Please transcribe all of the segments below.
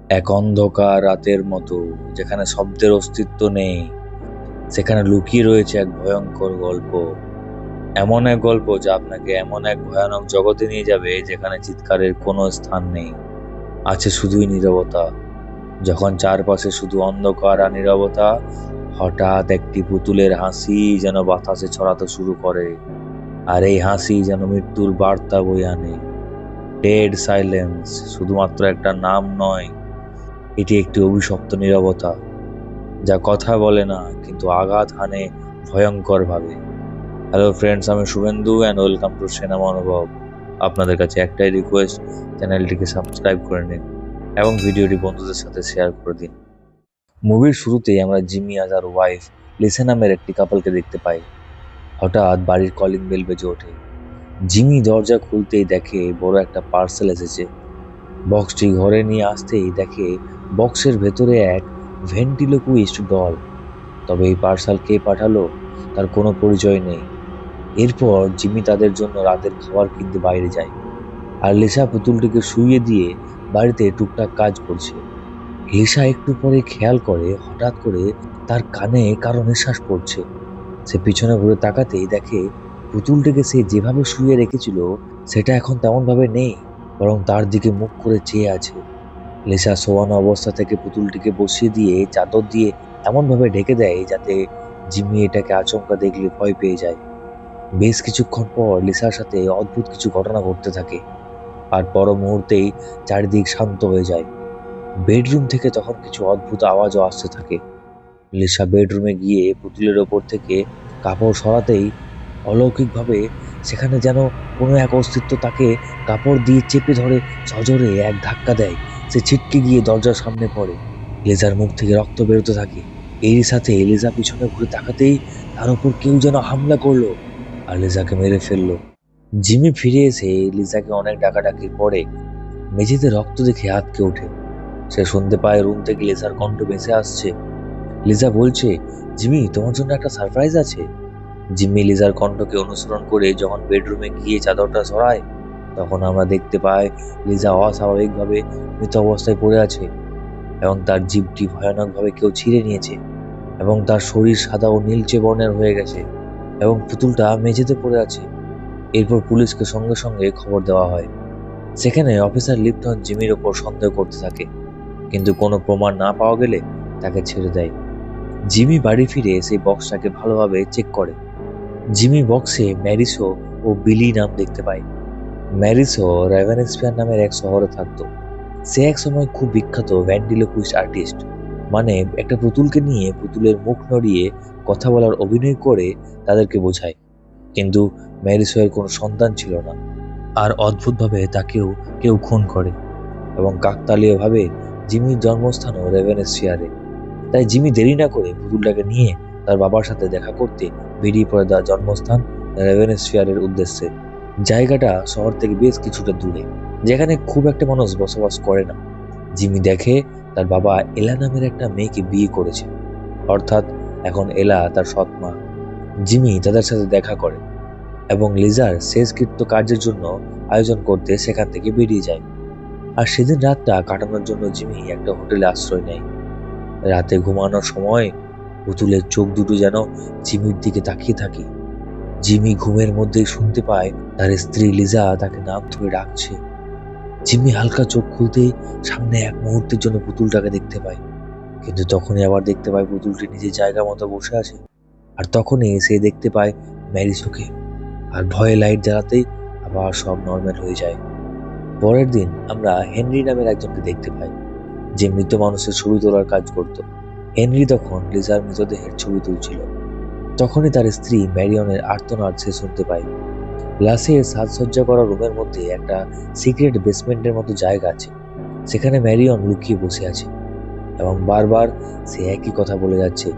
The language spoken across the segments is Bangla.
এক অন্ধকার রাতের মতো, যেখানে শব্দের অস্তিত্ব নেই, সেখানে লুকিয়ে রয়েছে এক ভয়ঙ্কর গল্প। এমন এক গল্প যা আপনাকে এমন এক ভয়ানক জগতে নিয়ে যাবে যেখানে চিৎকারের কোনো স্থান নেই, আছে শুধুই নীরবতা। যখন চারপাশে শুধু অন্ধকার আর নীরবতা, হঠাৎ একটি পুতুলের হাসি যেন বাতাসে ছড়াতে শুরু করে। আর এই হাসি যেন মৃত্যুর বার্তা বয়ে আনে। ডেড সাইলেন্স শুধুমাত্র একটা নাম নয়, এটি একটি অভিশপ্ত নীরবতা যা কথা বলে না কিন্তু আঘাত হানে ভয়ঙ্কর ভাবে। হ্যালো ফ্রেন্ডস, আমি Suvendu and welcome to cinema অনুভব। আপনাদের কাছে একটাই রিকোয়েস্ট, চ্যানেলটিকে সাবস্ক্রাইব করে নিন এবং ভিডিওটি বন্ধুদের সাথে শেয়ার করে দিন। মুভির শুরুতেই আমরা জিমি আর তার ওয়াইফ লিসা নামের একটি কাপলকে দেখতে পাই। হঠাৎ বাড়ির কলিং বেল বেজে ওঠে। জিমি দরজা খুলতেই দেখে বড় একটা পার্সেল এসেছে। বক্সটি ঘরে নিয়ে আসতেই দেখে বক্সের ভেতরে এক ভেন্টিলোকুইস্ট ডল। তবে এই পার্সেল কে পাঠালো তার কোনো পরিচয় নেই। এরপর জিমি তাদের জন্য রাতের খাবার কিনতে বাইরে যায়, আর লিসা পুতুলটিকে শুইয়ে দিয়ে বাড়িতে টুকটাক কাজ করছে। লিসা একটু পরে খেয়াল করে হঠাৎ করে তার কানে কারো নিঃশ্বাস পড়ছে। সে পিছনে ঘুরে তাকাতেই দেখে পুতুলটিকে সে যেভাবে শুয়ে রেখেছিল সেটা এখন তেমন ভাবে নেই, বরং তার দিকে মুখ করে চেয়ে আছে। লিসা শোয়ানো অবস্থা থেকে পুতুলটিকে বসিয়ে দিয়ে চাদর দিয়ে এমনভাবে ঢেকে দেয় যাতে জিমি এটাকে আচমকা দেখলে ভয় পেয়ে যায়। বেশ কিছুক্ষণ পর লিসার সাথে অদ্ভুত কিছু ঘটনা ঘটতে থাকে, আর পর মুহূর্তেই চারিদিক শান্ত হয়ে যায়। বেডরুম থেকে তখন কিছু অদ্ভুত আওয়াজও আসতে থাকে। লিসা বেডরুমে গিয়ে পুতুলের ওপর থেকে কাপড় সরাতেই অলৌকিকভাবে সেখানে যেন কোনো এক অস্তিত্ব তাকে কাপড় দিয়ে চেপে ধরে সজোরে এক ধাক্কা দেয়। সে ছিটকে গিয়ে দরজার সামনে পড়ে। লিজার মুখ থেকে রক্ত বেরোতে থাকে। এরই সাথে লিজা পিছনে ঘুরে তাকাতেই তার উপর কেউ যেন হামলা করলো আর লিজাকে মেরে ফেললো। জিমি ফিরে এসে লিজাকে অনেক ডাকাডাকির পরে মেঝেতে রক্ত দেখে আঁতকে ওঠে। সে শুনতে পায় রুম থেকে লিজার কণ্ঠ ভেসে আসছে। লিজা বলছে, জিমি, তোমার জন্য একটা সারপ্রাইজ আছে। জিমি লিজার কণ্ঠকে অনুসরণ করে যখন বেডরুমে গিয়ে চাদরটা সরায়, তখন আমরা দেখতে পাই লিজা অস্বাভাবিকভাবে মৃত অবস্থায় পড়ে আছে এবং তার জিভটি ভয়ানকভাবে কেউ ছিঁড়ে নিয়েছে এবং তার শরীর সাদা ও নীলচে বর্ণের হয়ে গেছে এবং পুতুলটা মেঝেতে পড়ে আছে। এরপর পুলিশকে সঙ্গে সঙ্গে খবর দেওয়া হয়। সেখানে অফিসার লিপ্টন জিমির ওপর সন্দেহ করতে থাকে, কিন্তু কোনো প্রমাণ না পাওয়া গেলে তাকে ছেড়ে দেয়। জিমি বাড়ি ফিরে সেই বক্সটাকে ভালোভাবে চেক করে। জিমি বক্সে ম্যারিসো ও বিলি নাম দেখতে পায়। ম্যারিসো রেভেনস্পিয়ার নামের এক শহরে থাকতো। সে এক সময় খুব বিখ্যাত ভ্যান্ডিলোকুইস্ট আর্টিস্ট, মানে একটা পুতুলকে নিয়ে পুতুলের মুখ নড়িয়ে কথা বলার অভিনয় করে তাদেরকে বোঝায়। কিন্তু ম্যারিসো এর কোনো সন্তান ছিল না, আর অদ্ভুতভাবে তাকেও কেউ খুন করে এবং কাকতালীয়ভাবে জিমির জন্মস্থানও রেভেনস্পিয়ারে। তাই জিমি দেরি না করে পুতুলটাকে নিয়ে তার বাবার সাথে দেখা করতে বেরিয়ে পড়ে তার জন্মস্থান রেভেনস্পিয়ারের উদ্দেশ্যে। জায়গাটা শহর থেকে বেশ কিছুটা দূরে, যেখানে খুব একটা মানুষ বসবাস করে না। জিমি দেখে তার বাবা এলা নামের একটা মেয়েকে বিয়ে করেছে, অর্থাৎ এখন এলা তার সৎ মা। জিমি তাদের সাথে দেখা করে এবং লিজার শেষকৃত্য কার্যের জন্য আয়োজন করতে সেখান থেকে বেরিয়ে যায়। আর সেদিন রাতটা কাটানোর জন্য জিমি একটা হোটেলে আশ্রয় নেয়। রাতে ঘুমানোর সময় পুতুলের চোখ দুটো যেন জিমির দিকে তাকিয়ে থাকে। জিমি ঘুমের মধ্যেই শুনতে পায় তার স্ত্রী লিজা তাকে নাম ধরে ডাকছে। জিমি হালকা চোখ খুলতেই সামনে এক মুহূর্তের জন্য পুতুলটাকে দেখতে পায়, কিন্তু তখনই আবার দেখতে পায় পুতুলটি নিজের জায়গা মতো বসে আছে। আর তখনই সে দেখতে পায় ম্যারিসোকে, আর ভয়ে লাইট জ্বালাতেই আবার সব নর্মাল হয়ে যায়। পরের দিন আমরা হেনরি নামের একজনকে দেখতে পাই, যে মৃত মানুষের ছবি তোলার কাজ করত। হেনরি তখন লিজার মৃতদেহের ছবি তুলছিল। তখনই তার স্ত্রী ম্যারিয়নের আর্তনাদ সে শুনতে পায়। লাশের সাজসজ্জা করা রুমের মধ্যে একটা সিক্রেট বেসমেন্টের মতো জায়গা আছে। সেখানে ম্যারিয়ন লুকিয়ে বসে আছে এবং বারবার সে একই কথা বলে যাচ্ছে,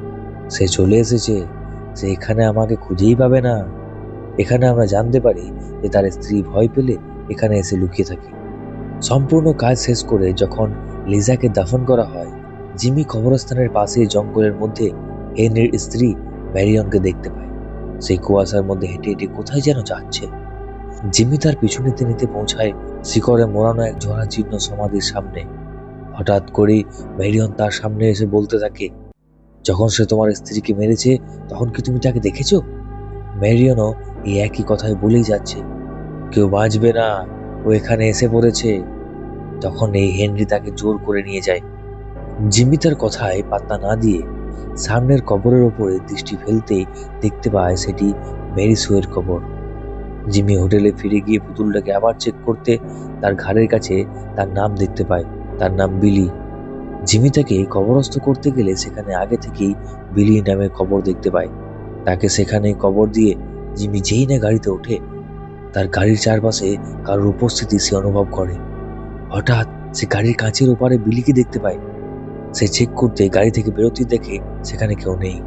সে চলে এসেছে, সে এখানে আমাকে খুঁজেই পাবে না। এখানে আমরা জানতে পারি যে তার স্ত্রী ভয় পেলে এখানে এসে লুকিয়ে থাকে। সম্পূর্ণ কাজ শেষ করে যখন লিজাকে দাফন করা হয়, জিমি কবরস্থানের পাশে জঙ্গলের মধ্যে হেনরির স্ত্রী ম্যারিয়নকে দেখতে পায়। সেই কুয়াশার মধ্যে হেঁটে হেঁটে কোথায় যেন যাচ্ছে। জিমি তার পিছু নিতে নিতে পৌঁছায় শিকড়ে মোড়ানো এক জরাজীর্ণ সমাধির সামনে। হঠাৎ করেই মেরিয়ন তার সামনে এসে বলতে থাকে, যখন সে তোমার স্ত্রীকে মেরেছে তখন কি তুমি তাকে দেখেছো? মেরিয়নও এই একই কথাই বলেই যাচ্ছে, কেউ বাঁচবে না, ও এখানে এসে পড়েছে। তখন এই হেনরি তাকে জোর করে নিয়ে যায়। জিমি তার কথায় পাত্তা না দিয়ে সামনের কবরের ওপরে দৃষ্টি ফেলতেই দেখতে পায় সেটি মেরি সুয়ের কবর। জিমি হোটেলে ফিরে গিয়ে পুতুলটাকে আবার চেক করতে তার ঘাড়ের কাছে তার নাম দেখতে পায়, তার নাম বিলি। জিমি তাকে কবরস্থ করতে গেলে সেখানে আগে থেকেই বিলি নামের কবর দেখতে পায়। তাকে সেখানে কবর দিয়ে জিমি যেই না গাড়িতে ওঠে, তার গাড়ির চারপাশে কারোর উপস্থিতি সে অনুভব করে। হঠাৎ সে গাড়ির কাঁচের ওপারে বিলিকে দেখতে পায়। সে চেক করতে গাড়ি থেকে বেরোতে দেখে সেখানে কেউ নেই।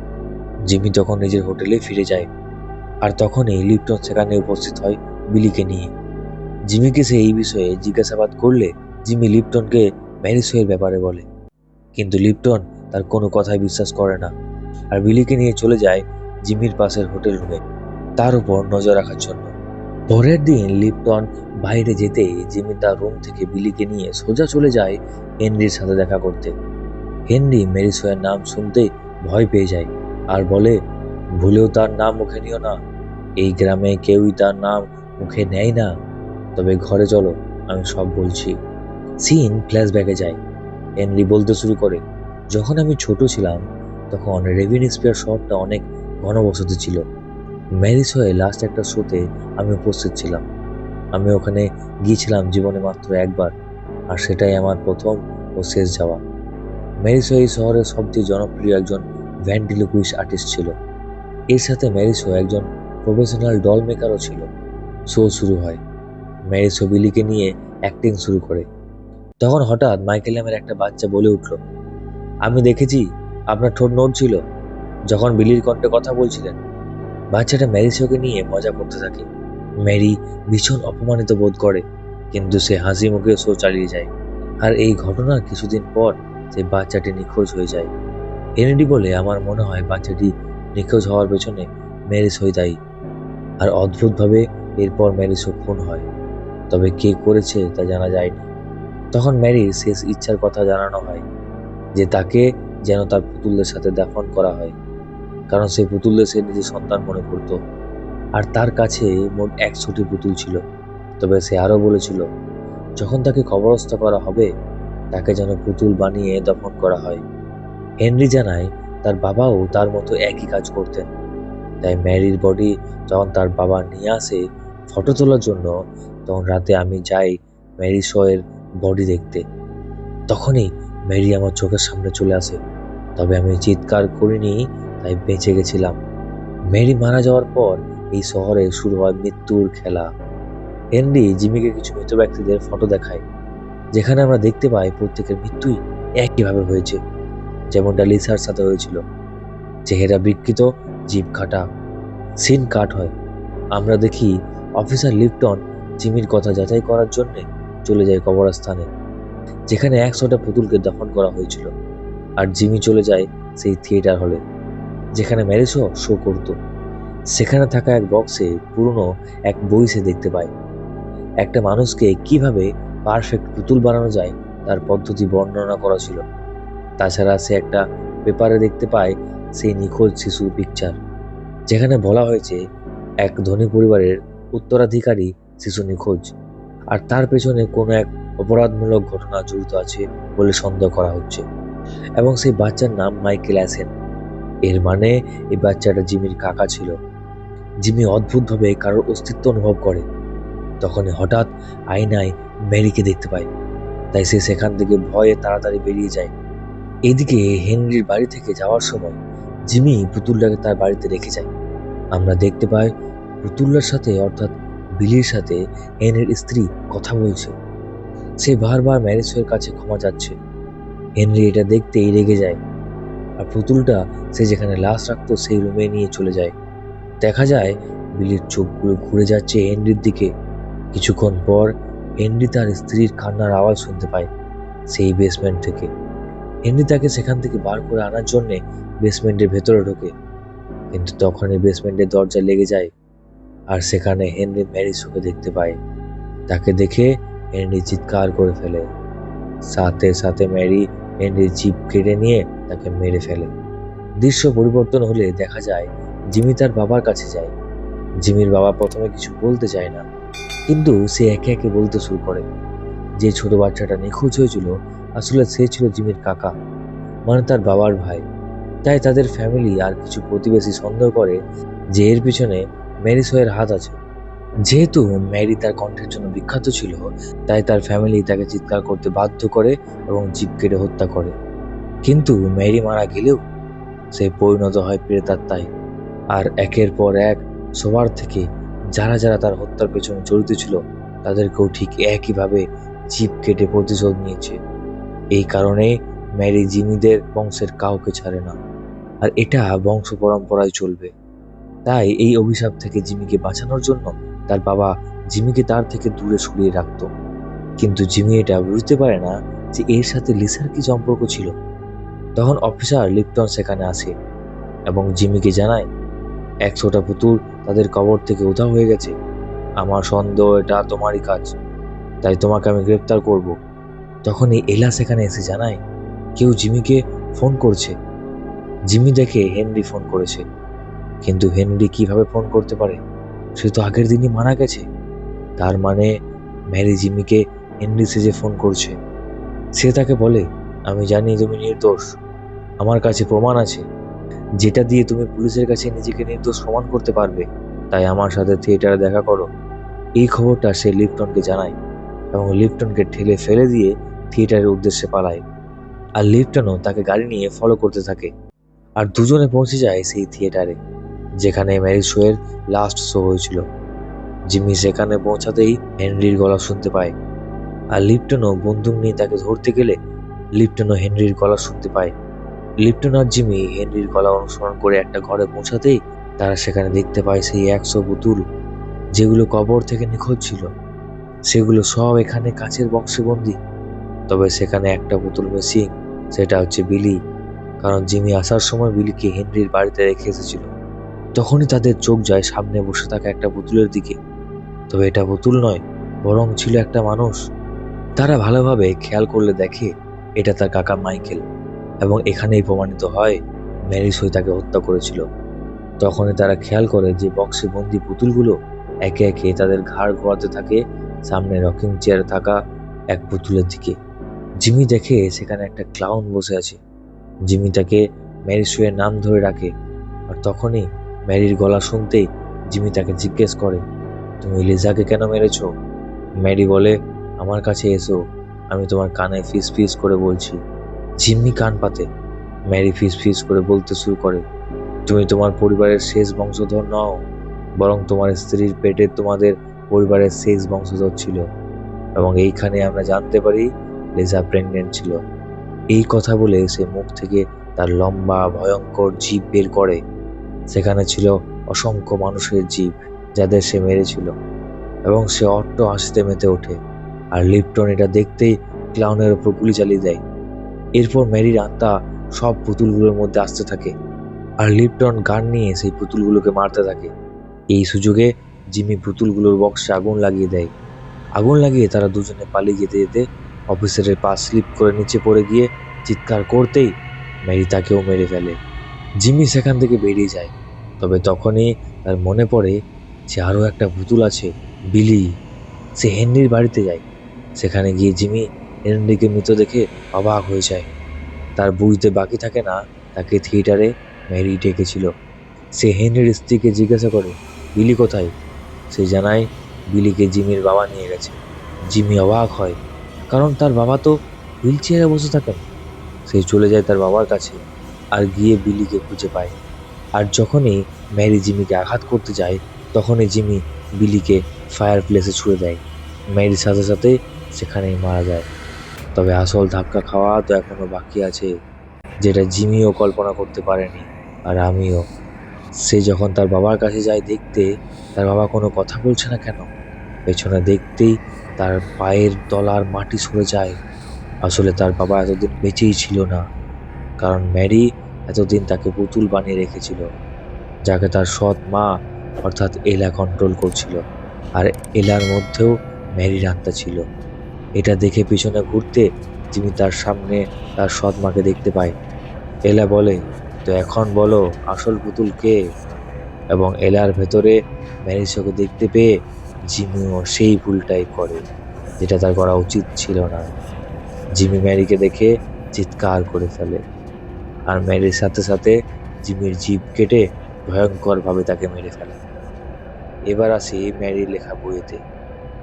জিমি তখন নিজের হোটেলে ফিরে যায়, আর তখনই লিপটন সেখানে উপস্থিত হয় বিলিকে নিয়ে। জিমিকে সে এই বিষয়ে জিজ্ঞাসাবাদ করলে জিমি লিপটনকে ম্যারিসোয়ের ব্যাপারে বলে, কিন্তু লিপটন তার কোনো কথাই বিশ্বাস করে না, আর বিলিকে নিয়ে চলে যায় জিমির পাশের হোটেল রুমে তার উপর নজর রাখার জন্য। পরের দিন লিপটন বাইরে যেতে জিমি তার রুম থেকে বিলিকে নিয়ে সোজা চলে যায় হেনরির সাথে দেখা করতে। হেনরি ম্যারিসোয়ের নাম শুনতেই ভয় পেয়ে যায় আর বলে, ভুলেও তার নাম মুখে নিও না, এই গ্রামে কেউই তার নাম মুখে নেয় না। তবে ঘরে চলো, আমি সব বলছি। সিন ফ্ল্যাশব্যাকে যায়। হেনরি বলতে শুরু করে, যখন আমি ছোট ছিলাম তখন রেভিনস্পিয়ার শহরটা অনেক ঘনবসতি ছিল। ম্যারিসোয়ে লাস্ট একটা শোতে আমি উপস্থিত ছিলাম। আমি ওখানে গিয়েছিলাম জীবনে মাত্র একবার, আর সেটাই আমার প্রথম ও শেষ যাওয়া। ম্যারিসো এই শহরের সবচেয়ে জনপ্রিয় একজন ভ্যান্ডিলোকুইস্ট আর্টিস্ট ছিল। এর সাথে ম্যারিসো একজন প্রফেশনাল ডল মেকারও ছিল। শো শুরু হয়। ম্যারিসো বিলিকে নিয়ে অ্যাক্টিং শুরু করে। তখন হঠাৎ মাইকেল নামের একটা বাচ্চা বলে উঠল, আমি দেখেছি আপনার ঠোঁট নড়ছিল যখন বিলির কণ্ঠে কথা বলছিলেন। বাচ্চাটা ম্যারিসোকে নিয়ে মজা করতে থাকে। ম্যারি ভীষণ অপমানিত বোধ করে, কিন্তু সে হাসি মুখে শো চালিয়ে যায়। আর এই ঘটনার কিছুদিন পর সেই বাচ্চাটি নিখোঁজ হয়ে যায়। হেনরি বলে, আমার মনে হয় বাচ্চাটি নিখোঁজ হওয়ার পেছনে ম্যারিসোই দায়ী। আর অদ্ভুতভাবে এরপর ম্যারিসো খুন হয়, তবে কে করেছে তা জানা যায়নি। তখন ম্যারির শেষ ইচ্ছার কথা জানানো হয়, যে তাকে যেন তার পুতুলদের সাথে দাফন করা হয়, কারণ সেই পুতুলদের সে নিজের সন্তান মনে করত। আর তার কাছে মোট 100টি পুতুল ছিল। তবে সে আরো বলেছিল, যখন তাকে কবরস্থ করা হবে তাকে যেন পুতুল বানিয়ে দাফন করা হয়। হেনরি জানায় তার বাবাও তার মতো একই কাজ করতেন। তাই ম্যারির বডি যখন তার বাবা নিয়ে আসে ফটো তোলার জন্য, তখন রাতে আমি যাই ম্যারি শোয়ের বডি দেখতে। তখনই ম্যারি আমার চোখের সামনে চলে আসে, তবে আমি চিৎকার করিনি, তাই বেঁচে গেছিলাম। ম্যারি মারা যাওয়ার পর এই শহরে শুরু হয় মৃত্যুর খেলা। হেনরি জিমিকে কিছু মৃত ব্যক্তিদের ফটো দেখায়, যেখানে আমরা দেখতে পাই প্রত্যেকের মৃত্যুই একইভাবে হয়েছে, যেমনটা লিসার সাথে হয়েছিল। চেহারা বিকৃত, জিভ কাটা। সিন কাট হয়। আমরা দেখি অফিসার লিপটন জিমির কথা যাচাই করার জন্য চলে যায় কবরস্থানে, যেখানে 100টা পুতুলকে দাফন করা হয়েছিল। আর জিমি চলে যায় সেই থিয়েটার হলে যেখানে ম্যারিসো শো করত। সেখানে থাকা এক বক্সে পুরনো এক বই সে দেখতে পায়। একটা মানুষকে কিভাবে পারফেক্ট পুতুল বানানো যায় তার পদ্ধতি বর্ণনা করা ছিল। তাছাড়া সে একটা পেপারে দেখতে পায় সেই নিখোঁজ শিশুর পিকচার, যেখানে বলা হয়েছে এক ধনী পরিবারের উত্তরাধিকারী শিশু নিখোঁজ, আর তার পেছনে কোনো এক অপরাধমূলক ঘটনা জড়িত আছে বলে সন্দেহ করা হচ্ছে। এবং সেই বাচ্চার নাম মাইকেল অ্যাসেন। এর মানে এই বাচ্চাটা জিমির কাকা ছিল। জিমি অদ্ভুতভাবে কারোর অস্তিত্ব অনুভব করে। তখনই হঠাৎ আয়নায় ম্যারিকে দেখতে পায়, তাই সে সেখান থেকে ভয়ে তাড়াতাড়ি বেরিয়ে যায়। এদিকে হেনরির বাড়ি থেকে যাওয়ার সময় জিমি পুতুলটাকে তার বাড়িতে রেখে যায়। আমরা দেখতে পাই পুতুলটার সাথে, অর্থাৎ বিলির সাথে হেনরির স্ত্রী কথা বলছে। সে বারবার ম্যারিসোয়ের কাছে ক্ষমা চাচ্ছে। হেনরি এটা দেখতেই রেগে যায়, আর পুতুলটা সে যেখানে লাশ রাখতো সেই রুমে নিয়ে চলে যায়। দেখা যায় বিলির চোখগুলো ঘুরে যাচ্ছে হেনরির দিকে। কিছুক্ষণ পর হেনরি তার স্ত্রীর কান্নার আওয়াজ শুনতে পায় সেই বেসমেন্ট থেকে। হেনরি তাকে সেখান থেকে বার করে আনার জন্য বেসমেন্টের ভেতরে ঢোকে, কিন্তু তখনই বেসমেন্টের দরজা লেগে যায় আর সেখানে হেনরি ম্যারির চোখে দেখতে পায়। তাকে দেখে হেনরি চিৎকার করে ফেলে। সাথে সাথে ম্যারি হেনরির জিভ কেটে নিয়ে তাকে মেরে ফেলে। দৃশ্য পরিবর্তন হলে দেখা যায় জিমি তার বাবার কাছে যায়। জিমির বাবা প্রথমে কিছু বলতে চায় না, কিন্তু সে একে একে বলতে শুরু করে। যে ছোট বাচ্চাটা নিখোঁজ হয়েছিল আসলে সে ছিল জিমির কাকা, মানে তার বাবার ভাই। তাই তাদের ফ্যামিলি আর কিছু প্রতিবেশী সন্দেহ করে যে এর পিছনে ম্যারিসয়ের হাত আছে। যেহেতু ম্যারি তার কণ্ঠের জন্য বিখ্যাত ছিল, তাই তার ফ্যামিলি তাকে চিৎকার করতে বাধ্য করে এবং জিভ কেটে হত্যা করে। কিন্তু ম্যারি মারা গেলেও সে পরিণত হয় প্রেতাত্মায়। আর একের পর এক সবার থেকে যারা যারা তার হত্যার পেছনে জড়িত ছিল তাদেরকেও ঠিক একইভাবে জিভ কেটে প্রতিশোধ নিয়েছে। এই কারণে ম্যারি জিমিদের বংশের কাউকে ছাড়ে না, আর এটা বংশ পরম্পরায় চলবে। তাই এই অভিশাপ থেকে জিমিকে বাঁচানোর জন্য তার বাবা জিমিকে তার থেকে দূরে সরিয়ে রাখত। কিন্তু জিমি এটা বুঝতে পারে না যে এর সাথে লিসার কি সম্পর্ক ছিল। তখন অফিসার লিপটন সেখানে আসে এবং জিমিকে জানায় 100টা পুতুল তাদের কবর থেকে উধাও হয়ে গেছে। আমার সন্দেহ এটা তোমারই কাজ, তাই তোমাকে আমি গ্রেপ্তার করব। তখনই এলা সেখানে এসে জানায় কেউ জিমিকে ফোন করছে। জিমি দেখে হেনরি ফোন করেছে, কিন্তু হেনরি কিভাবে ফোন করতে পারে? সে তো আগের দিনই মারা গেছে। তার মানে ম্যারি জিমিকে হেনরি সেজে ফোন করছে। সে তাকে বলে, আমি জানি তুমি নির্দোষ, আমার কাছে প্রমাণ আছে যেটা দিয়ে তুমি পুলিশের কাছে নিজেকে নির্দোষ প্রমাণ করতে পারবে, তাই আমার সাথে থিয়েটারে দেখা করো। এই খবরটা সে লিপটনকে জানায় এবং লিপটনকে ঠেলে ফেলে দিয়ে থিয়েটারের উদ্দেশ্যে পালায়। আর লিপটনও তাকে গাড়ি নিয়ে ফলো করতে থাকে। আর দুজনে পৌঁছে যায় সেই থিয়েটারে যেখানে ম্যারি শোয়ের লাস্ট শো হয়েছিল। জিমি সেখানে পৌঁছাতেই হেনরির গলা শুনতে পায়, আর লিপটনও বন্দুক নিয়ে তাকে ধরতে গেলে লিপটনও হেনরির গলা শুনতে পায়। লিপটন আর জিমি হেনরির গলা অনুসরণ করে একটা ঘরে পৌঁছাতেই তারা সেখানে দেখতে পায় সেই 100 পুতুল যেগুলো কবর থেকে নিখোঁজ ছিল, সেগুলো সব এখানে কাচের বক্সে বন্দি। তবে সেখানে একটা পুতুল মিসিং, সেটা হচ্ছে বিলি, কারণ জিমি আসার সময় বিলিকে হেনরির বাড়িতে রেখে এসেছিল। তখনই তাদের চোখ যায় সামনে বসে থাকা একটা পুতুলের দিকে। তবে এটা পুতুল নয়, বরং ছিল একটা মানুষ। তারা ভালোভাবে খেয়াল করলে দেখে এটা তার কাকা মাইকেল, এবং এখানেই প্রমাণিত হয় ম্যারিসই তাকে হত্যা করেছিল। তখনই তারা খেয়াল করে যে বক্সে বন্দি পুতুলগুলো একে একে তাদের ঘাড় ঘোরাতে থাকে সামনে রকিং চেয়ারে থাকা এক পুতুলের দিকে। জিমি দেখে সেখানে একটা ক্লাউন বসে আছে। জিমি তাকে ম্যারিসুয়ের নাম ধরে রাখে, আর তখনই ম্যারির গলা শুনতেই জিমি তাকে জিজ্ঞেস করে, তুমি লিজাকে কেন মেরেছো? ম্যারি বলে, আমার কাছে এসো, আমি তোমার কানে ফিস ফিস করে বলছি। জিম্মি কান পাতে। ম্যারি ফিস ফিস করে বলতে শুরু করে, তুমি তোমার পরিবারের শেষ বংশধর নও, বরং তোমার স্ত্রীর পেটে তোমাদের পরিবারের শেষ বংশধর ছিল, এবং এইখানে আমরা জানতে পারি লিজা প্রেগনেন্ট ছিল। এই কথা বলে সে মুখ থেকে তার লম্বা ভয়ঙ্কর জিভ বের করে। সেখানে ছিল অসংখ্য মানুষের জিভ যাদের সে মেরেছিল, এবং সে অট্ট হাসিতে মেতে ওঠে। আর লিপটন এটা দেখতেই ক্লাউনের ওপর গুলি চালিয়ে দেয়। এরপর ম্যারির আত্মা সব পুতুলগুলোর মধ্যে আসতে থাকে, আর লিপটন গান নিয়ে সেই পুতুলগুলোকে মারতে থাকে। এই সুযোগে জিমি পুতুলগুলোর বক্সে আগুন লাগিয়ে দেয়। আগুন লাগিয়ে তারা দুজনে পালিয়ে যেতে যেতে অফিসারের পা স্লিপ করে নিচে পড়ে গিয়ে চিৎকার করতেই ম্যারি তাকেও মেরে ফেলে। জিমি সেখান থেকে বেরিয়ে যায়, তবে তখনই তার মনে পড়ে যে আরও একটা পুতুল আছে, বিলি। সে হেনরির বাড়িতে যায়। সেখানে গিয়ে জিমি হেনরিকে মৃত দেখে অবাক হয়ে যায়। তার বুঝতে বাকি থাকে না তাকে থিয়েটারে ম্যারি ডেকেছিল। সে হেনরির স্ত্রীকে জিজ্ঞাসা করে, বিলি কোথায়? সে জানায় বিলিকে জিমির বাবা নিয়ে গেছে। জিমি অবাক হয়, কারণ তার বাবা তো হুইল চেয়ারে বসে থাকেন। সে চলে যায় তার বাবার কাছে আর গিয়ে বিলিকে খুঁজে পায়। আর যখনই ম্যারি জিমিকে আঘাত করতে যায়, তখনই জিমি বিলিকে ফায়ার প্লেসে ছুড়ে দেয়। ম্যারির সাথে সাথে সেখানেই মারা যায়। তবে আসল ধাক্কা খাওয়া তো এখনো বাকি আছে, যেটা জিমিও কল্পনা করতে পারেনি, আর আমিও। সে যখন তার বাবার কাছে যায় দেখতে তার বাবা কোনো কথা বলছে না কেন, পেছনে দেখতেই তার পায়ের তলার মাটি সরে যায়। আসলে তার বাবা এতদিন বেঁচেই ছিল না, কারণ ম্যারি এতদিন তাকে পুতুল বানিয়ে রেখেছিল, যাকে তার সৎ মা অর্থাৎ এলা কন্ট্রোল করছিল, আর এলার মধ্যেও ম্যারির আত্মা ছিল। এটা দেখে পিছনে ঘুরতে জিমি তার সামনে তার সৎ মাকে দেখতে পায়। এলা বলে, তো এখন বলো আসল পুতুল কে? এবং এলার ভেতরে ম্যারিসোকে দেখতে পেয়ে জিমিও সেই ভুলটাই করে, যেটা তার করা উচিত ছিল না। জিমি ম্যারিকে দেখে চিৎকার করে ফেলে, আর ম্যারির সাথে সাথে জিমির জিভ কেটে ভয়ঙ্করভাবে তাকে মেরে ফেলে। এবার আসি ম্যারির লেখা বইয়েতে,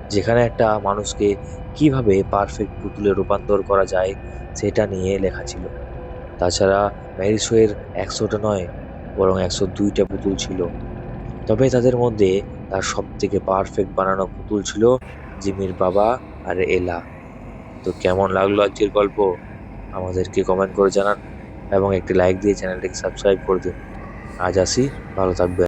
যেখানে একটা মানুষকে কিভাবে পারফেক্ট পুতুলে রূপান্তর করা যায় সেটা নিয়ে লেখা ছিল। তাছাড়া ম্যারিসোয়ের 100টা নয়, বরং 102টা পুতুল ছিল। তবে তাদের মধ্যে তার সব থেকে পারফেক্ট বানানো পুতুল ছিল জিমির বাবা আর এলা। তো কেমন লাগলো আজকের গল্প আমাদেরকে কমেন্ট করে জানান, এবং একটি লাইক দিয়ে চ্যানেলটাকে সাবস্ক্রাইব করে দিন। আজ আসি, ভালো থাকবেন।